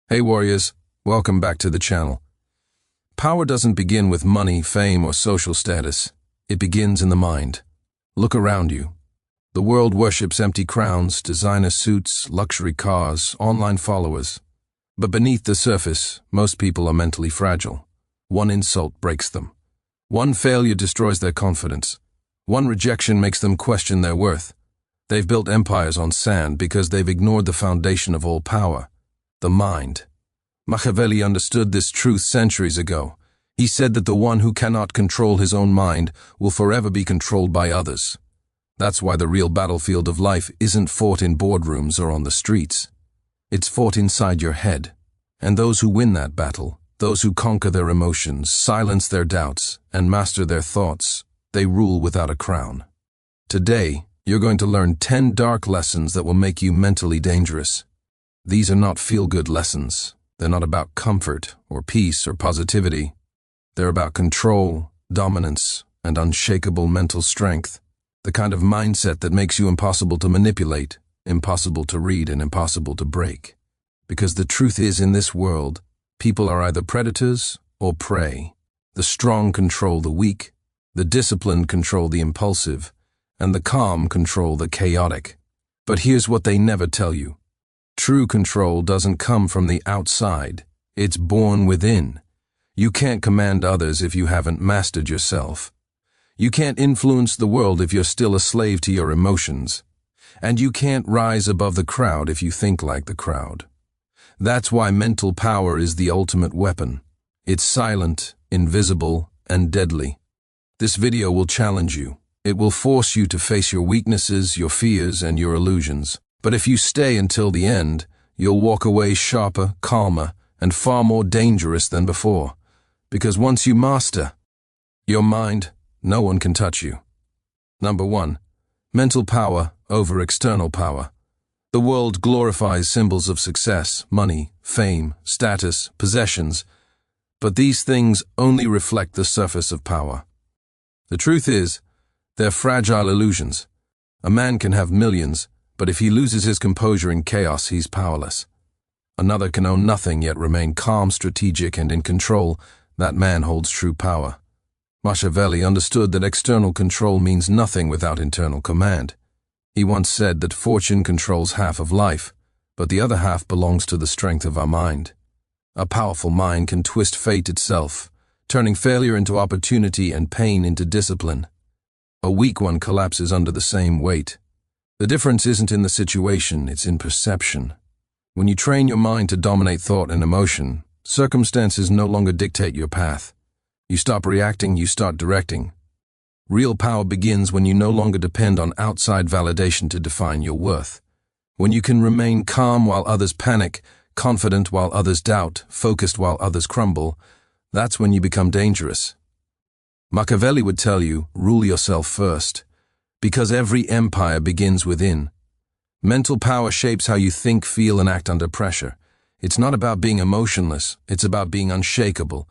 Hey warriors, welcome back to the channel. Power doesn't begin with money, fame, or social status. It begins in the mind. Look around you. The world worships empty crowns, designer suits, luxury cars, online followers. But beneath the surface, most people are mentally fragile. One insult breaks them. One failure destroys their confidence. One rejection makes them question their worth. They've built empires on sand because they've ignored the foundation of all power. The mind. Machiavelli understood this truth centuries ago. He said that the one who cannot control his own mind will forever be controlled by others. That's why the real battlefield of life isn't fought in boardrooms or on the streets. It's fought inside your head. And those who win that battle, those who conquer their emotions, silence their doubts, and master their thoughts, they rule without a crown. Today, you're going to learn 10 dark lessons that will make you mentally dangerous. These are not feel-good lessons. They're not about comfort or peace or positivity. They're about control, dominance, and unshakable mental strength. The kind of mindset that makes you impossible to manipulate, impossible to read, and impossible to break. Because the truth is, in this world, people are either predators or prey. The strong control the weak, the disciplined control the impulsive, and the calm control the chaotic. But here's what they never tell you. True control doesn't come from the outside. It's born within. You can't command others if you haven't mastered yourself. You can't influence the world if you're still a slave to your emotions. And you can't rise above the crowd if you think like the crowd. That's why mental power is the ultimate weapon. It's silent, invisible, and deadly. This video will challenge you. It will force you to face your weaknesses, your fears, and your illusions. But if you stay until the end, you'll walk away sharper, calmer, and far more dangerous than before. Because once you master your mind, no one can touch you. Number 1. Mental power over external power. The world glorifies symbols of success, money, fame, status, possessions, but these things only reflect the surface of power. The truth is, they're fragile illusions. A man can have millions, but if he loses his composure in chaos, he's powerless. Another can own nothing yet remain calm, strategic, and in control. That man holds true power. Machiavelli understood that external control means nothing without internal command. He once said that fortune controls half of life, but the other half belongs to the strength of our mind. A powerful mind can twist fate itself, turning failure into opportunity and pain into discipline. A weak one collapses under the same weight. The difference isn't in the situation, it's in perception. When you train your mind to dominate thought and emotion, circumstances no longer dictate your path. You stop reacting, you start directing. Real power begins when you no longer depend on outside validation to define your worth. When you can remain calm while others panic, confident while others doubt, focused while others crumble, that's when you become dangerous. Machiavelli would tell you, rule yourself first. Because every empire begins within. Mental power shapes how you think, feel, and act under pressure. It's not about being emotionless, it's about being unshakable.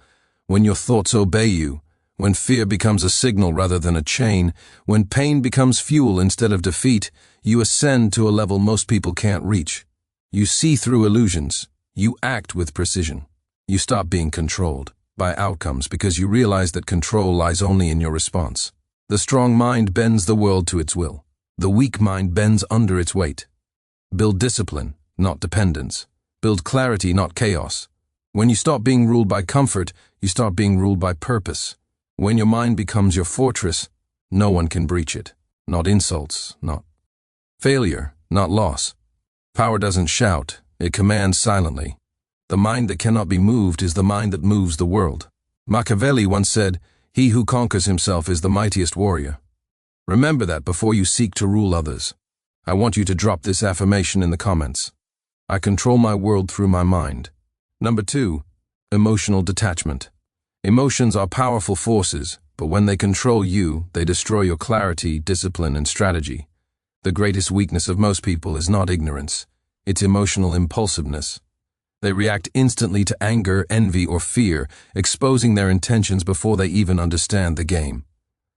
When your thoughts obey you, when fear becomes a signal rather than a chain, when pain becomes fuel instead of defeat, you ascend to a level most people can't reach. You see through illusions. You act with precision. You stop being controlled by outcomes because you realize that control lies only in your response. The strong mind bends the world to its will. The weak mind bends under its weight. Build discipline, not dependence. Build clarity, not chaos. When you stop being ruled by comfort, you start being ruled by purpose. When your mind becomes your fortress, no one can breach it. Not insults, not failure, not loss. Power doesn't shout, it commands silently. The mind that cannot be moved is the mind that moves the world. Machiavelli once said, "He who conquers himself is the mightiest warrior." Remember that before you seek to rule others. I want you to drop this affirmation in the comments. I control my world through my mind. Number 2, emotional detachment. Emotions are powerful forces, but when they control you, they destroy your clarity, discipline, and strategy. The greatest weakness of most people is not ignorance. It's emotional impulsiveness. They react instantly to anger, envy, or fear, exposing their intentions before they even understand the game.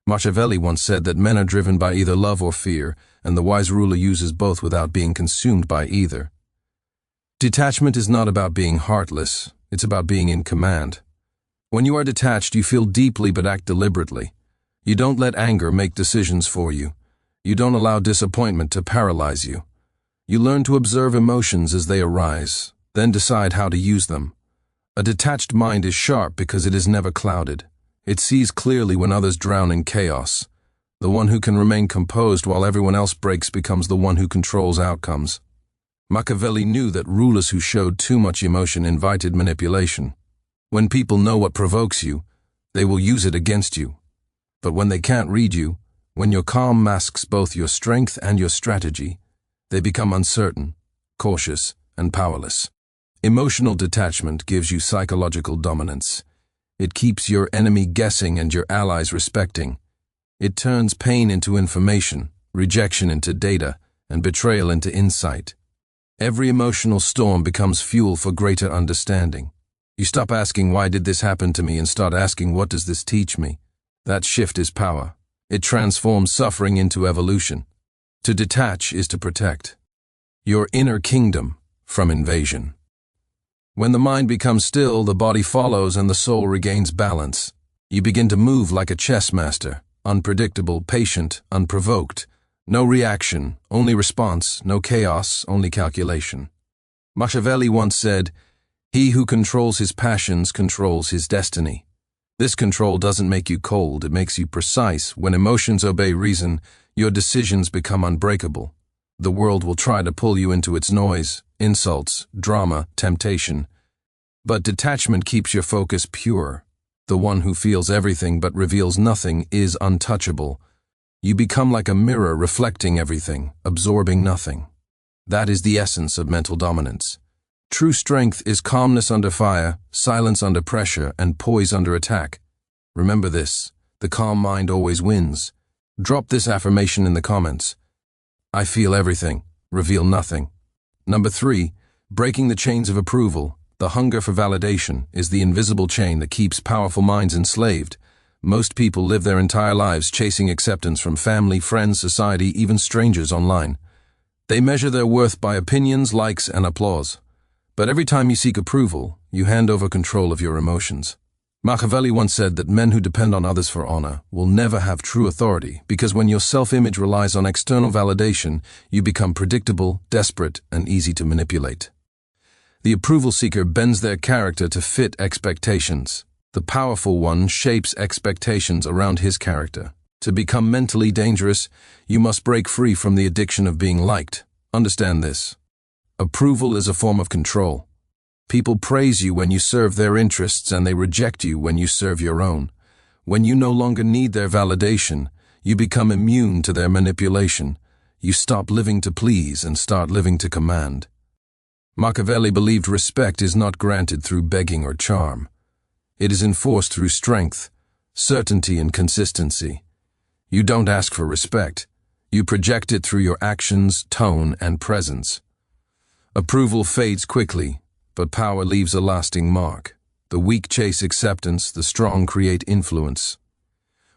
Machiavelli once said that men are driven by either love or fear, and the wise ruler uses both without being consumed by either. Detachment is not about being heartless, it's about being in command. When you are detached, you feel deeply but act deliberately. You don't let anger make decisions for you. You don't allow disappointment to paralyze you. You learn to observe emotions as they arise, then decide how to use them. A detached mind is sharp because it is never clouded. It sees clearly when others drown in chaos. The one who can remain composed while everyone else breaks becomes the one who controls outcomes. Machiavelli knew that rulers who showed too much emotion invited manipulation. When people know what provokes you, they will use it against you. But when they can't read you, when your calm masks both your strength and your strategy, they become uncertain, cautious, and powerless. Emotional detachment gives you psychological dominance. It keeps your enemy guessing and your allies respecting. It turns pain into information, rejection into data, and betrayal into insight. Every emotional storm becomes fuel for greater understanding. You stop asking, "Why did this happen to me?" and start asking, "What does this teach me?" That shift is power. It transforms suffering into evolution. To detach is to protect your inner kingdom from invasion. When the mind becomes still, the body follows and the soul regains balance. You begin to move like a chess master, unpredictable, patient, unprovoked. No reaction, only response, no chaos, only calculation. Machiavelli once said, "He who controls his passions controls his destiny." This control doesn't make you cold, it makes you precise. When emotions obey reason, your decisions become unbreakable. The world will try to pull you into its noise, insults, drama, temptation. But detachment keeps your focus pure. The one who feels everything but reveals nothing is untouchable. You become like a mirror reflecting everything, absorbing nothing. That is the essence of mental dominance. True strength is calmness under fire, silence under pressure, and poise under attack. Remember this, the calm mind always wins. Drop this affirmation in the comments. I feel everything, reveal nothing. Number 3, breaking the chains of approval. The hunger for validation is the invisible chain that keeps powerful minds enslaved. Most people live their entire lives chasing acceptance from family, friends, society, even strangers online. They measure their worth by opinions, likes, and applause. But every time you seek approval, you hand over control of your emotions. Machiavelli once said that men who depend on others for honor will never have true authority, because when your self-image relies on external validation, you become predictable, desperate, and easy to manipulate. The approval seeker bends their character to fit expectations. The powerful one shapes expectations around his character. To become mentally dangerous, you must break free from the addiction of being liked. Understand this. Approval is a form of control. People praise you when you serve their interests and they reject you when you serve your own. When you no longer need their validation, you become immune to their manipulation. You stop living to please and start living to command. Machiavelli believed respect is not granted through begging or charm. It is enforced through strength, certainty, and consistency. You don't ask for respect. You project it through your actions, tone, and presence. Approval fades quickly, but power leaves a lasting mark. The weak chase acceptance, the strong create influence.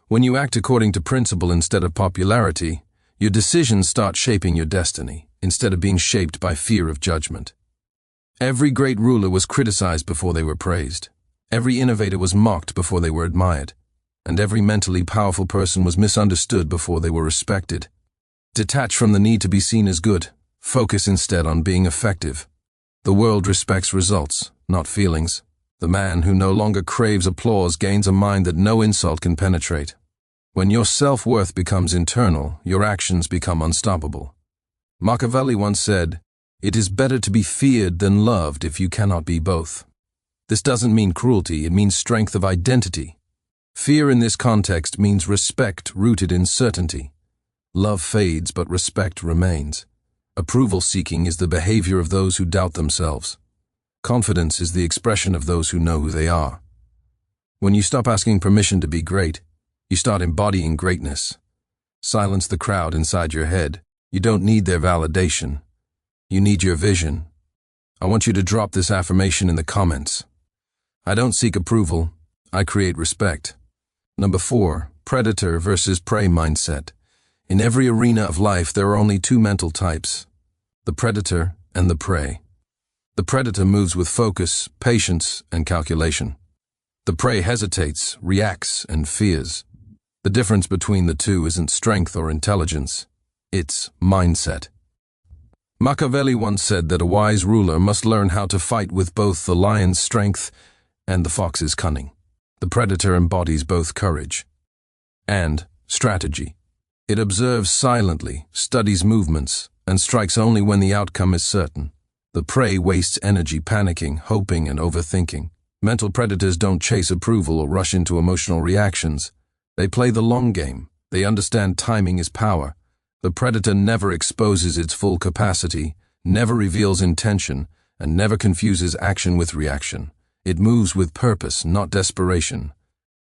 When you act according to principle instead of popularity, your decisions start shaping your destiny, instead of being shaped by fear of judgment. Every great ruler was criticized before they were praised. Every innovator was mocked before they were admired, and every mentally powerful person was misunderstood before they were respected. Detach from the need to be seen as good. Focus instead on being effective. The world respects results, not feelings. The man who no longer craves applause gains a mind that no insult can penetrate. When your self-worth becomes internal, your actions become unstoppable. Machiavelli once said, "It is better to be feared than loved if you cannot be both." This doesn't mean cruelty, it means strength of identity. Fear in this context means respect rooted in certainty. Love fades, but respect remains. Approval-seeking is the behavior of those who doubt themselves. Confidence is the expression of those who know who they are. When you stop asking permission to be great, you start embodying greatness. Silence the crowd inside your head. You don't need their validation. You need your vision. I want you to drop this affirmation in the comments. I don't seek approval, I create respect. Number 4, predator versus prey mindset. In every arena of life, there are only two mental types, the predator and the prey. The The predator moves with focus, patience, and calculation. The prey hesitates, reacts, and fears. The difference between the two isn't strength or intelligence, it's mindset. Machiavelli once said that a wise ruler must learn how to fight with both the lion's strength and the fox's cunning. The predator embodies both courage and strategy. It observes silently, studies movements, and strikes only when the outcome is certain. The prey wastes energy panicking, hoping, and overthinking. Mental predators don't chase approval or rush into emotional reactions. They play the long game. They understand timing is power. The predator never exposes its full capacity, never reveals intention, and never confuses action with reaction. It moves with purpose, not desperation.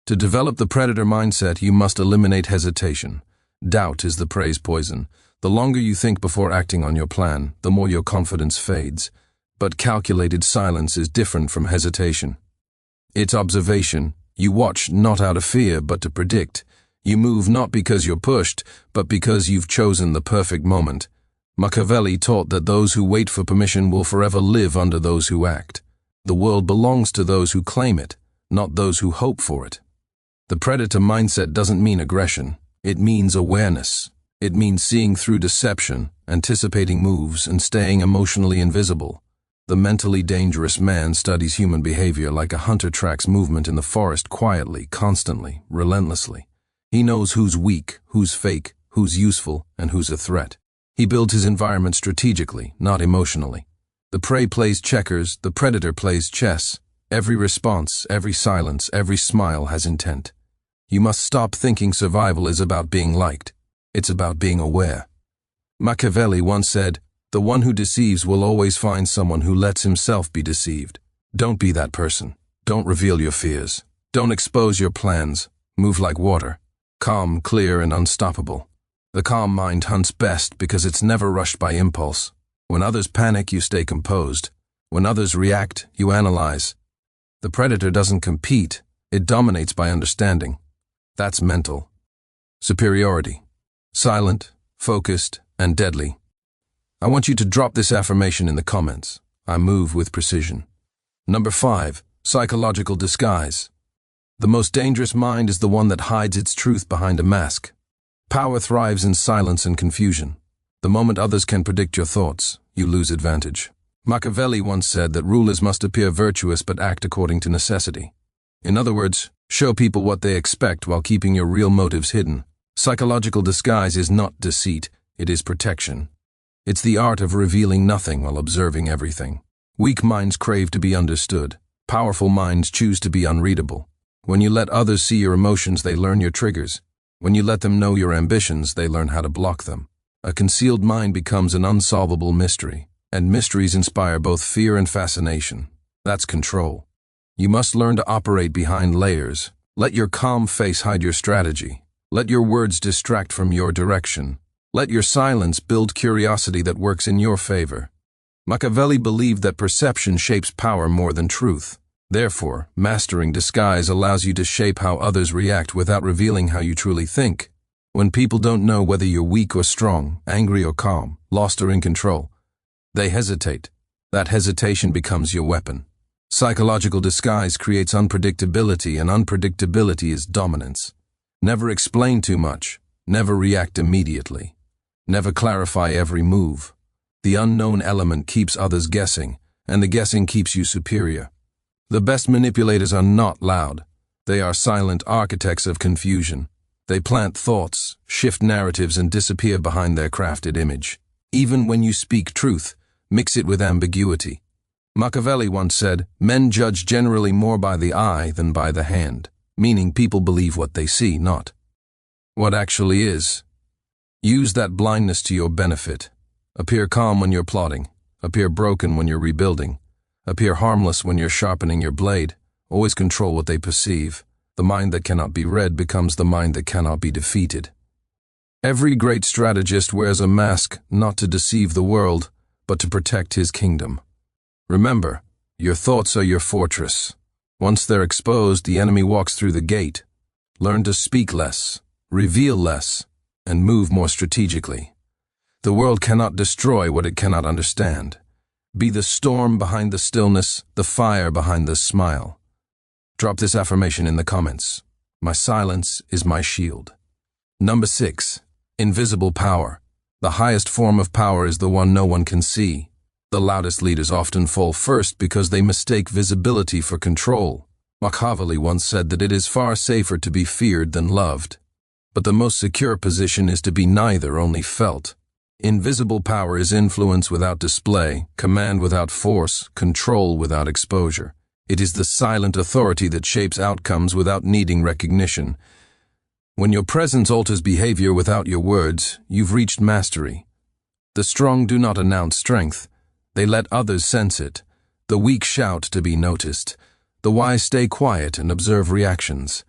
To develop the predator mindset, you must eliminate hesitation. Doubt is the prey's poison. The longer you think before acting on your plan, the more your confidence fades. But calculated silence is different from hesitation. It's observation. You watch not out of fear, but to predict. You move not because you're pushed, but because you've chosen the perfect moment. Machiavelli taught that those who wait for permission will forever live under those who act. The world belongs to those who claim it, not those who hope for it. The predator mindset doesn't mean aggression. It means awareness. It means seeing through deception, anticipating moves, and staying emotionally invisible. The mentally dangerous man studies human behavior like a hunter tracks movement in the forest quietly, constantly, relentlessly. He knows who's weak, who's fake, who's useful, and who's a threat. He builds his environment strategically, not emotionally. The prey plays checkers, the predator plays chess. Every response, every silence, every smile has intent. You must stop thinking survival is about being liked. It's about being aware. Machiavelli once said, "The one who deceives will always find someone who lets himself be deceived." Don't be that person. Don't reveal your fears. Don't expose your plans. Move like water. Calm, clear, and unstoppable. The calm mind hunts best because it's never rushed by impulse. When others panic, you stay composed. When others react, you analyze. The predator doesn't compete. It dominates by understanding. That's mental superiority. Silent, focused, and deadly. I want you to drop this affirmation in the comments. I move with precision. Number 5, psychological disguise. The most dangerous mind is the one that hides its truth behind a mask. Power thrives in silence and confusion. The moment others can predict your thoughts, you lose advantage. Machiavelli once said that rulers must appear virtuous but act according to necessity. In other words, show people what they expect while keeping your real motives hidden. Psychological disguise is not deceit, it is protection. It's the art of revealing nothing while observing everything. Weak minds crave to be understood. Powerful minds choose to be unreadable. When you let others see your emotions, they learn your triggers. When you let them know your ambitions, they learn how to block them. A concealed mind becomes an unsolvable mystery, and mysteries inspire both fear and fascination. That's control. You must learn to operate behind layers. Let your calm face hide your strategy. Let your words distract from your direction. Let your silence build curiosity that works in your favor. Machiavelli believed that perception shapes power more than truth. Therefore, mastering disguise allows you to shape how others react without revealing how you truly think. When people don't know whether you're weak or strong, angry or calm, lost or in control, they hesitate. That hesitation becomes your weapon. Psychological disguise creates unpredictability, and unpredictability is dominance. Never explain too much. Never react immediately. Never clarify every move. The unknown element keeps others guessing, and the guessing keeps you superior. The best manipulators are not loud. They are silent architects of confusion. They plant thoughts, shift narratives, and disappear behind their crafted image. Even when you speak truth, mix it with ambiguity. Machiavelli once said, "Men judge generally more by the eye than by the hand," meaning people believe what they see, not what actually is. Use that blindness to your benefit. Appear calm when you're plotting. Appear broken when you're rebuilding. Appear harmless when you're sharpening your blade. Always control what they perceive. The mind that cannot be read becomes the mind that cannot be defeated. Every great strategist wears a mask not to deceive the world, but to protect his kingdom. Remember, your thoughts are your fortress. Once they're exposed, the enemy walks through the gate. Learn to speak less, reveal less, and move more strategically. The world cannot destroy what it cannot understand. Be the storm behind the stillness, the fire behind the smile. Drop this affirmation in the comments. My silence is my shield. Number 6. Invisible power. The highest form of power is the one no one can see. The loudest leaders often fall first because they mistake visibility for control. Machiavelli once said that it is far safer to be feared than loved. But the most secure position is to be neither, only felt. Invisible power is influence without display, command without force, control without exposure. It is the silent authority that shapes outcomes without needing recognition. When your presence alters behavior without your words, you've reached mastery. The strong do not announce strength. They let others sense it. The weak shout to be noticed. The wise stay quiet and observe reactions.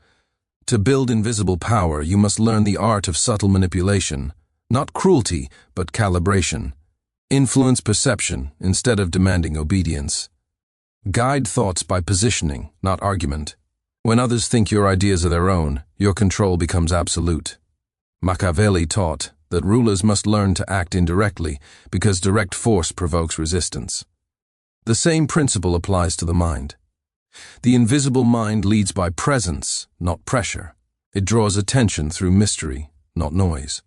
To build invisible power, you must learn the art of subtle manipulation. Not cruelty, but calibration. Influence perception instead of demanding obedience. Guide thoughts by positioning, not argument. When others think your ideas are their own, your control becomes absolute. Machiavelli taught that rulers must learn to act indirectly because direct force provokes resistance. The same principle applies to the mind. The invisible mind leads by presence, not pressure. It draws attention through mystery, not noise.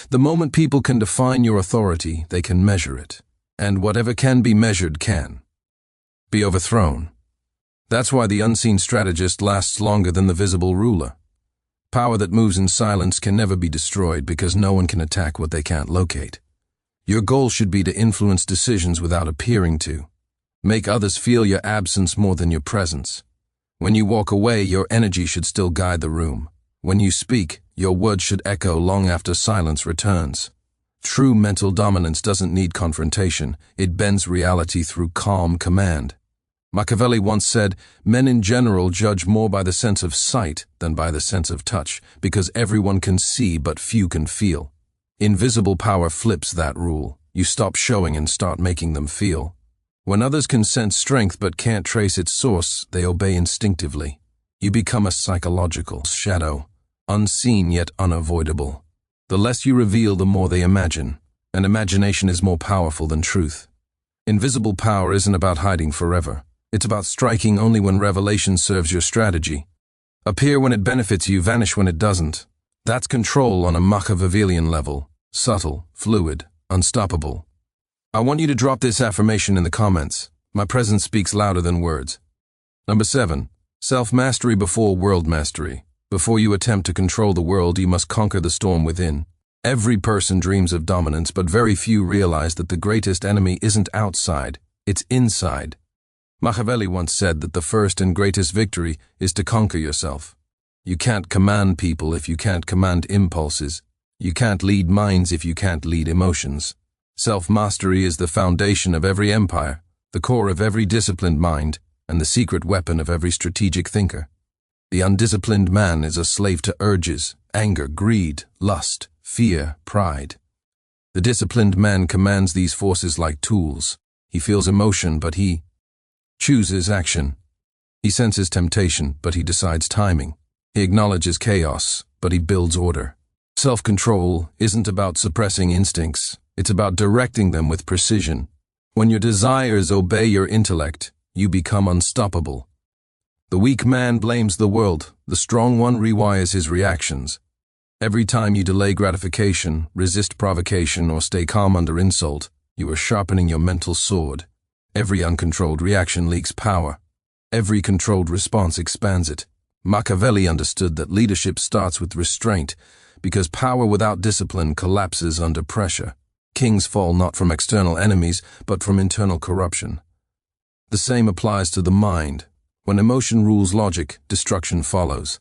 The moment people can define your authority, they can measure it. And whatever can be measured can be overthrown. That's why the unseen strategist lasts longer than the visible ruler. Power that moves in silence can never be destroyed because no one can attack what they can't locate. Your goal should be to influence decisions without appearing to. Make others feel your absence more than your presence. When you walk away, your energy should still guide the room. When you speak, your words should echo long after silence returns. True mental dominance doesn't need confrontation. It bends reality through calm command. Machiavelli once said, men in general judge more by the sense of sight than by the sense of touch, because everyone can see but few can feel. Invisible power flips that rule. You stop showing and start making them feel. When others can sense strength but can't trace its source, they obey instinctively. You become a psychological shadow, unseen yet unavoidable. The less you reveal, the more they imagine, and imagination is more powerful than truth. Invisible power isn't about hiding forever. It's about striking only when revelation serves your strategy. Appear when it benefits you, vanish when it doesn't. That's control on a Machiavellian level. Subtle, fluid, unstoppable. I want you to drop this affirmation in the comments. My presence speaks louder than words. Number 7. Self-mastery before world mastery. Before you attempt to control the world, you must conquer the storm within. Every person dreams of dominance, but very few realize that the greatest enemy isn't outside, it's inside. Machiavelli once said that the first and greatest victory is to conquer yourself. You can't command people if you can't command impulses. You can't lead minds if you can't lead emotions. Self-mastery is the foundation of every empire, the core of every disciplined mind, and the secret weapon of every strategic thinker. The undisciplined man is a slave to urges, anger, greed, lust, fear, pride. The disciplined man commands these forces like tools. He feels emotion, but he chooses action. He senses temptation, but he decides timing. He acknowledges chaos, but he builds order. Self-control isn't about suppressing instincts. It's about directing them with precision. When your desires obey your intellect, you become unstoppable. The weak man blames the world. The strong one rewires his reactions. Every time you delay gratification, resist provocation, or stay calm under insult, you are sharpening your mental sword. Every uncontrolled reaction leaks power. Every controlled response expands it. Machiavelli understood that leadership starts with restraint, because power without discipline collapses under pressure. Kings fall not from external enemies, but from internal corruption. The same applies to the mind. When emotion rules logic, destruction follows.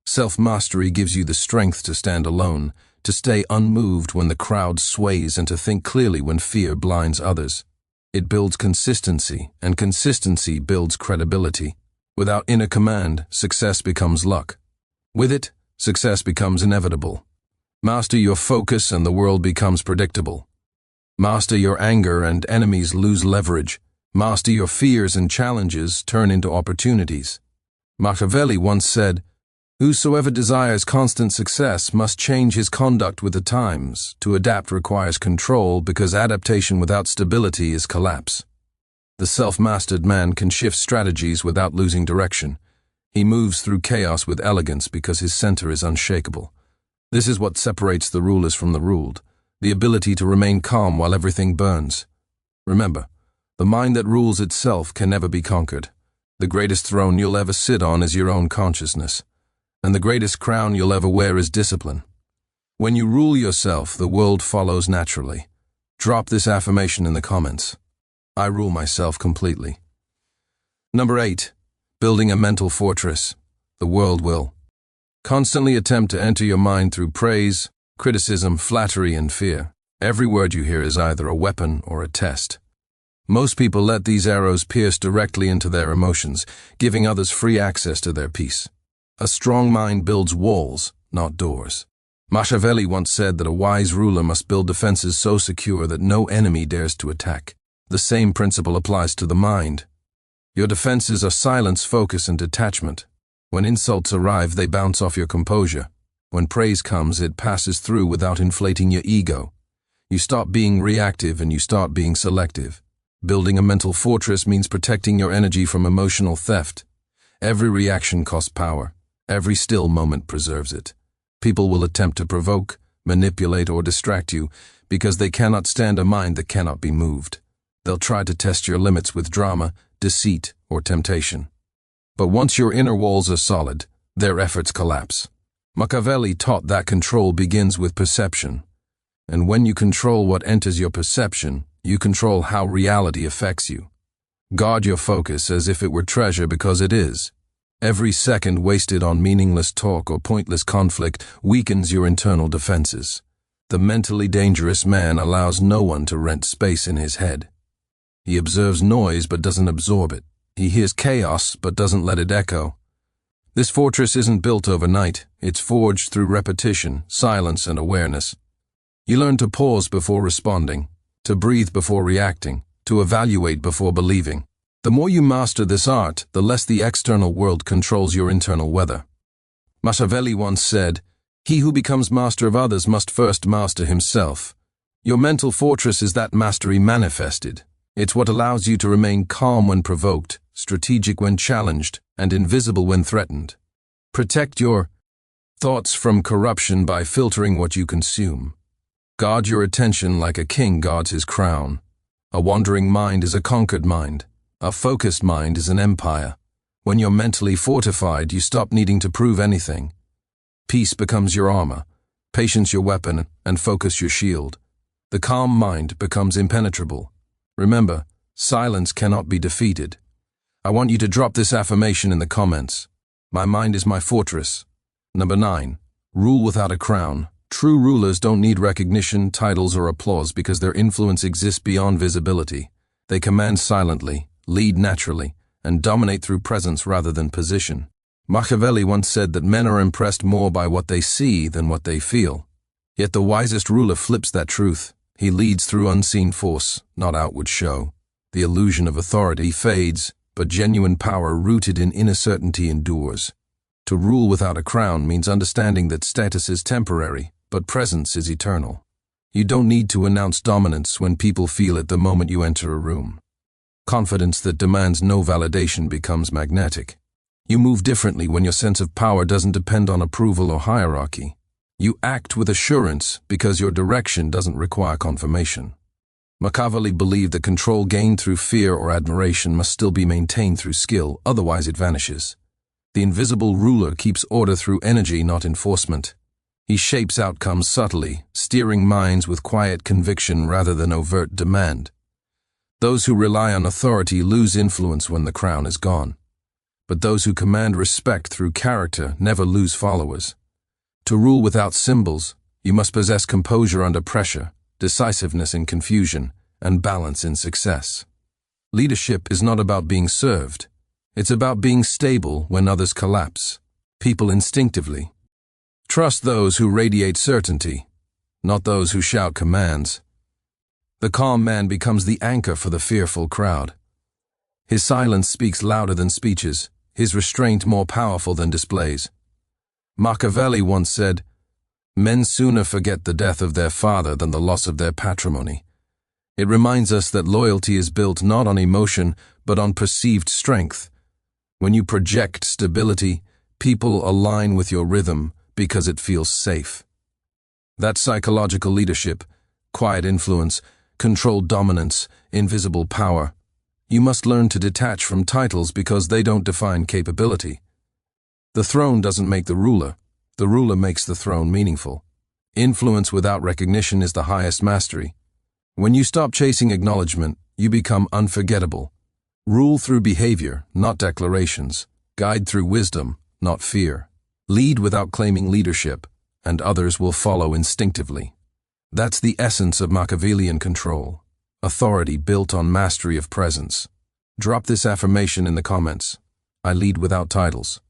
Self-mastery gives you the strength to stand alone, to stay unmoved when the crowd sways, and to think clearly when fear blinds others. It builds consistency, and consistency builds credibility. Without inner command, success becomes luck. With it, success becomes inevitable. Master your focus and the world becomes predictable. Master your anger and enemies lose leverage. Master your fears and challenges turn into opportunities. Machiavelli once said, "Whosoever desires constant success must change his conduct with the times. To adapt requires control, because adaptation without stability is collapse." The self-mastered man can shift strategies without losing direction. He moves through chaos with elegance because his center is unshakable. This is what separates the rulers from the ruled, the ability to remain calm while everything burns. Remember, the mind that rules itself can never be conquered. The greatest throne you'll ever sit on is your own consciousness, and the greatest crown you'll ever wear is discipline. When you rule yourself, the world follows naturally. Drop this affirmation in the comments. I rule myself completely. Number 8. Building a mental fortress. The world will constantly attempt to enter your mind through praise, criticism, flattery, and fear. Every word you hear is either a weapon or a test. Most people let these arrows pierce directly into their emotions, giving others free access to their peace. A strong mind builds walls, not doors. Machiavelli once said that a wise ruler must build defenses so secure that no enemy dares to attack. The same principle applies to the mind. Your defenses are silence, focus, and detachment. When insults arrive, they bounce off your composure. When praise comes, it passes through without inflating your ego. You stop being reactive and you start being selective. Building a mental fortress means protecting your energy from emotional theft. Every reaction costs power. Every still moment preserves it. People will attempt to provoke, manipulate, or distract you because they cannot stand a mind that cannot be moved. They'll try to test your limits with drama, deceit, or temptation. But once your inner walls are solid, their efforts collapse. Machiavelli taught that control begins with perception. And when you control what enters your perception, you control how reality affects you. Guard your focus as if it were treasure because it is. Every second wasted on meaningless talk or pointless conflict weakens your internal defenses. The mentally dangerous man allows no one to rent space in his head. He observes noise but doesn't absorb it. He hears chaos but doesn't let it echo. This fortress isn't built overnight. It's forged through repetition, silence, and awareness. You learn to pause before responding, to breathe before reacting, to evaluate before believing. The more you master this art, the less the external world controls your internal weather. Machiavelli once said, "He who becomes master of others must first master himself." Your mental fortress is that mastery manifested. It's what allows you to remain calm when provoked, strategic when challenged, and invisible when threatened. Protect your thoughts from corruption by filtering what you consume. Guard your attention like a king guards his crown. A wandering mind is a conquered mind. A focused mind is an empire. When you're mentally fortified, you stop needing to prove anything. Peace becomes your armor, patience your weapon, and focus your shield. The calm mind becomes impenetrable. Remember, silence cannot be defeated. I want you to drop this affirmation in the comments. My mind is my fortress. Number 9. Rule without a crown. True rulers don't need recognition, titles, or applause because their influence exists beyond visibility. They command silently, lead naturally, and dominate through presence rather than position. Machiavelli once said that men are impressed more by what they see than what they feel. Yet the wisest ruler flips that truth. He leads through unseen force, not outward show. The illusion of authority fades, but genuine power rooted in inner certainty endures. To rule without a crown means understanding that status is temporary, but presence is eternal. You don't need to announce dominance when people feel it the moment you enter a room. Confidence that demands no validation becomes magnetic. You move differently when your sense of power doesn't depend on approval or hierarchy. You act with assurance because your direction doesn't require confirmation. Machiavelli believed that control gained through fear or admiration must still be maintained through skill, otherwise it vanishes. The invisible ruler keeps order through energy, not enforcement. He shapes outcomes subtly, steering minds with quiet conviction rather than overt demand. Those who rely on authority lose influence when the crown is gone. But those who command respect through character never lose followers. To rule without symbols, you must possess composure under pressure, decisiveness in confusion, and balance in success. Leadership is not about being served. It's about being stable when others collapse. People instinctively trust those who radiate certainty, not those who shout commands. The calm man becomes the anchor for the fearful crowd. His silence speaks louder than speeches, his restraint more powerful than displays. Machiavelli once said, "Men sooner forget the death of their father than the loss of their patrimony." It reminds us that loyalty is built not on emotion, but on perceived strength. When you project stability, people align with your rhythm because it feels safe. That's psychological leadership, quiet influence, controlled dominance, invisible power. You must learn to detach from titles because they don't define capability. The throne doesn't make the ruler makes the throne meaningful. Influence without recognition is the highest mastery. When you stop chasing acknowledgement, you become unforgettable. Rule through behavior, not declarations. Guide through wisdom, not fear. Lead without claiming leadership, and others will follow instinctively. That's the essence of Machiavellian control. Authority built on mastery of presence. Drop this affirmation in the comments. I lead without titles.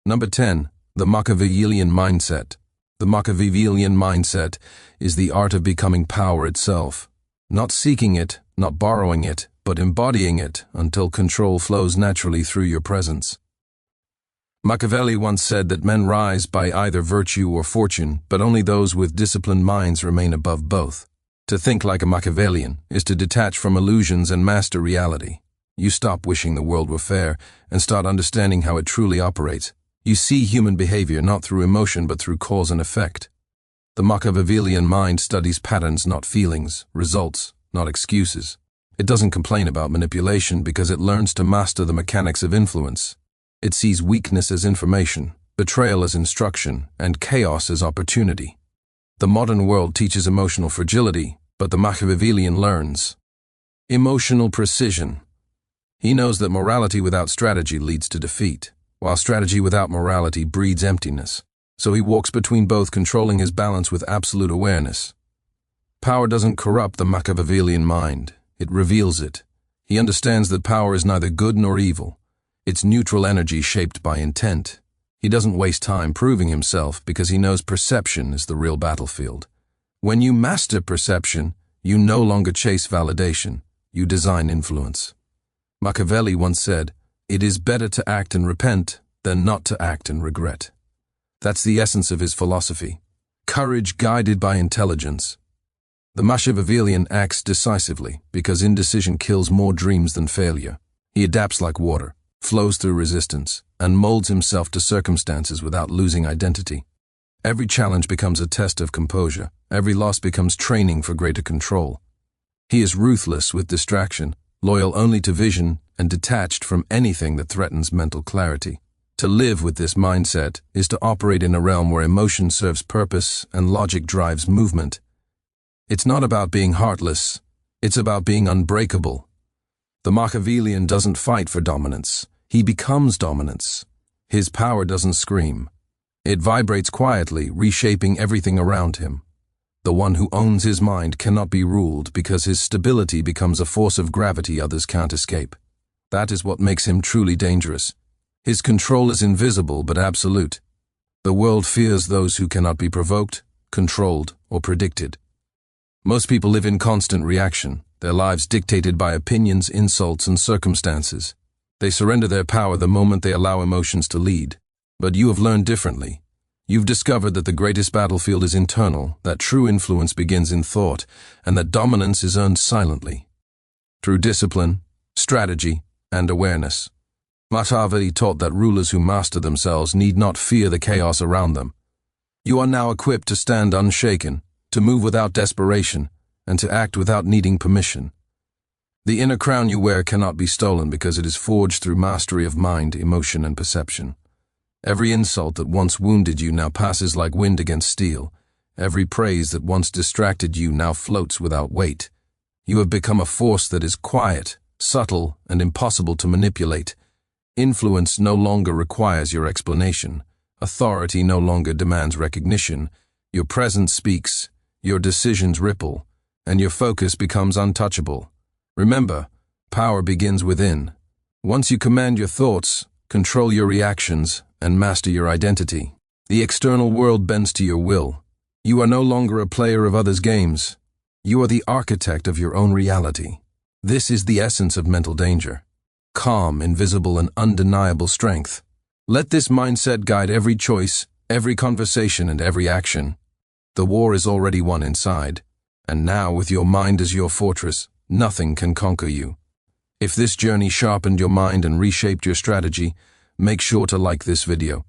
Number 10. The Machiavellian mindset. The Machiavellian mindset is the art of becoming power itself. Not seeking it, not borrowing it, but embodying it until control flows naturally through your presence. Machiavelli once said that men rise by either virtue or fortune, but only those with disciplined minds remain above both. To think like a Machiavellian is to detach from illusions and master reality. You stop wishing the world were fair and start understanding how it truly operates. You see human behavior not through emotion but through cause and effect. The Machiavellian mind studies patterns, not feelings, results, not excuses. It doesn't complain about manipulation because it learns to master the mechanics of influence. It sees weakness as information, betrayal as instruction, and chaos as opportunity. The modern world teaches emotional fragility, but the Machiavellian learns emotional precision. He knows that morality without strategy leads to defeat, while strategy without morality breeds emptiness. So he walks between both, controlling his balance with absolute awareness. Power doesn't corrupt the Machiavellian mind. It reveals it. He understands that power is neither good nor evil. It's neutral energy shaped by intent. He doesn't waste time proving himself because he knows perception is the real battlefield. When you master perception, you no longer chase validation. You design influence. Machiavelli once said, "It is better to act and repent than not to act and regret." That's the essence of his philosophy. Courage guided by intelligence. The Machiavellian acts decisively because indecision kills more dreams than failure. He adapts like water, flows through resistance, and molds himself to circumstances without losing identity. Every challenge becomes a test of composure. Every loss becomes training for greater control. He is ruthless with distraction, loyal only to vision, and detached from anything that threatens mental clarity. To live with this mindset is to operate in a realm where emotion serves purpose and logic drives movement. It's not about being heartless, it's about being unbreakable. The Machiavellian doesn't fight for dominance, he becomes dominance. His power doesn't scream. It vibrates quietly, reshaping everything around him. The one who owns his mind cannot be ruled because his stability becomes a force of gravity others can't escape. That is what makes him truly dangerous. His control is invisible but absolute. The world fears those who cannot be provoked, controlled, or predicted. Most people live in constant reaction, their lives dictated by opinions, insults, and circumstances. They surrender their power the moment they allow emotions to lead. But you have learned differently. You've discovered that the greatest battlefield is internal, that true influence begins in thought, and that dominance is earned silently. Through discipline, strategy, and awareness. Machiavelli taught that rulers who master themselves need not fear the chaos around them. You are now equipped to stand unshaken, to move without desperation, and to act without needing permission. The inner crown you wear cannot be stolen because it is forged through mastery of mind, emotion, and perception. Every insult that once wounded you now passes like wind against steel. Every praise that once distracted you now floats without weight. You have become a force that is quiet, subtle, and impossible to manipulate. Influence no longer requires your explanation. Authority no longer demands recognition. Your presence speaks, your decisions ripple, and your focus becomes untouchable. Remember, power begins within. Once you command your thoughts, control your reactions, and master your identity, the external world bends to your will. You are no longer a player of others' games. You are the architect of your own reality. This is the essence of mental danger. Calm, invisible, and undeniable strength. Let this mindset guide every choice, every conversation, and every action. The war is already won inside. And now, with your mind as your fortress, nothing can conquer you. If this journey sharpened your mind and reshaped your strategy, make sure to like this video.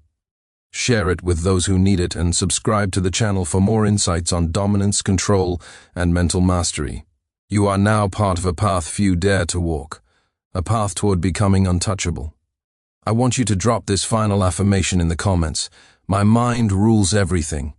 Share it with those who need it and subscribe to the channel for more insights on dominance, control, and mental mastery. You are now part of a path few dare to walk, a path toward becoming untouchable. I want you to drop this final affirmation in the comments. My mind rules everything.